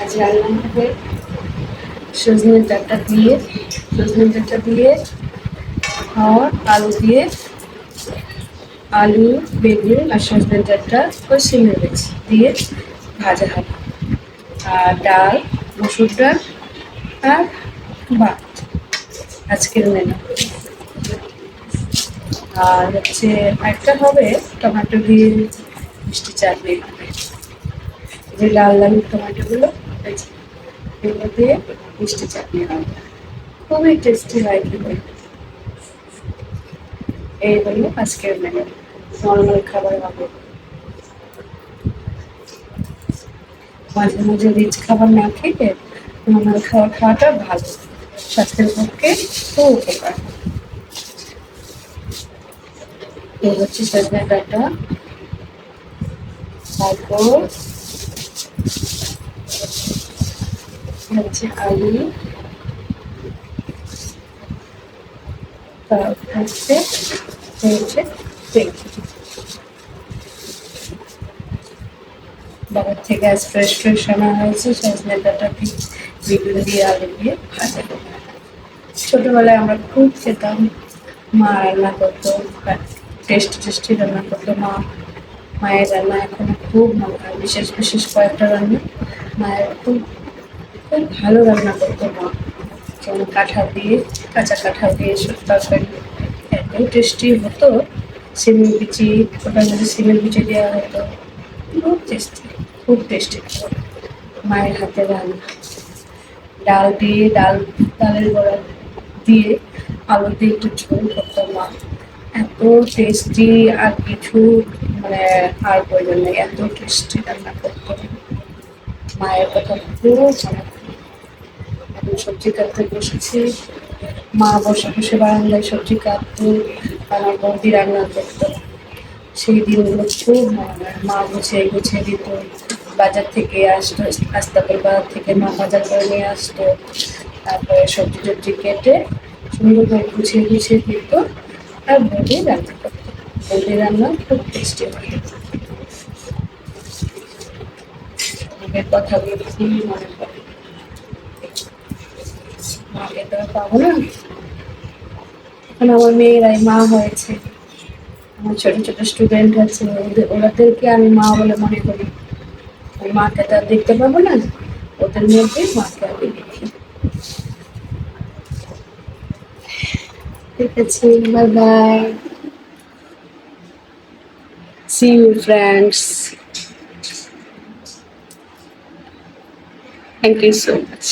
আজ রান্না হবে সজনে ডাঁটা দিয়ে আর আলু দিয়ে, আলু, বেগুন আর সজনে ডাঁটা ও শিমলা মির্চ দিয়ে ভাজা হবে। আর ডাল, মসুর ডাল আর ভাত আজকের মেনু। আর হচ্ছে একটা হবে টমেটো দিয়ে মিষ্টি চাটনি হবে, যে লাল লাল টমেটোগুলো এগুলো দিয়ে মিষ্টি চাটনি হবে, খুবই টেস্টি হয় খেতে। এই হলো আজকের মেনু। নর্মাল খাবার হবে, মাঝে মাঝে রিচ খাবার না খেয়ে নর্মাল খাবার খাওয়াটা ভালো, স্বাস্থ্যের পক্ষে খুব উপকার। এই হচ্ছে সজনে ডাঁটা, তারপর হচ্ছে আলু, তারপর হচ্ছে বেগুন। বাজার থেকে আজ ফ্রেশ ফ্রেশ আনা হয়েছে সজনে ডাঁটা দিয়ে, বেগুন দিয়ে, আলু দিয়ে ভাজা। ছোটবেলায় আমরা খুব খেতাম, মা রান্না করতো, টেস্টি টেস্টি রান্না করতো মা। মায়ের রান্না এখনো খুব ভালো হয়, বিশেষ বিশেষ কয়েকটা রান্না মায়ের খুব খুব ভালো রান্না করতো মা। যেমন কাঁঠাল দিয়ে, কাঁচা কাঁঠাল দিয়ে তরকারি এত টেস্টি হতো। সিমের বিচি, ওটার মধ্যে সিমের বিচি দেওয়া হতো, খুব টেস্টি, খুব টেস্টি মায়ের হাতে রান্না। ডাল দিয়ে, ডালের বড়া দিয়ে আলু দিয়ে একটু ঝোল করতাম মা, এত টেস্টি। আর কিছু মানে আর প্রয়োজন নেই, এত টেস্টি রান্না করতো। মায়ের কথা খুব মনে পড়ে। এখন সবজি কাটতে বসেছি, মা বসে বসে বারান্দায় সবজি কাটতো, আমার বৌদি রান্না করতো। সেই দিনগুলো খুব মনে হয়। মা গুছিয়ে গুছিয়ে দিত, বাজার থেকে আসতো, আস্তাপুর বাজার থেকে মা বাজার করে নিয়ে আসতো, তারপরে সবজি টবজি কেটে সুন্দর করে গুছিয়ে গুছিয়ে দিত, আর বৌদি রান্না করতো। বৌদি রান্না খুব টেস্টি হয়। মায়ের কথাগুলো খুবই মনে পড়ে, মাকে তো আর পাবো না। এখন আমার মেয়েরাই মা হয়েছে, আমার ছোট ছোট স্টুডেন্ট আছে, ওদেরকে আমি মা বলে মনে করি। মাকে তো আর দেখতে পাবো না, ওদের মধ্যেই মাকে আমি দেখি। ঠিক আছে, bye bye, see you friends, thank you so much.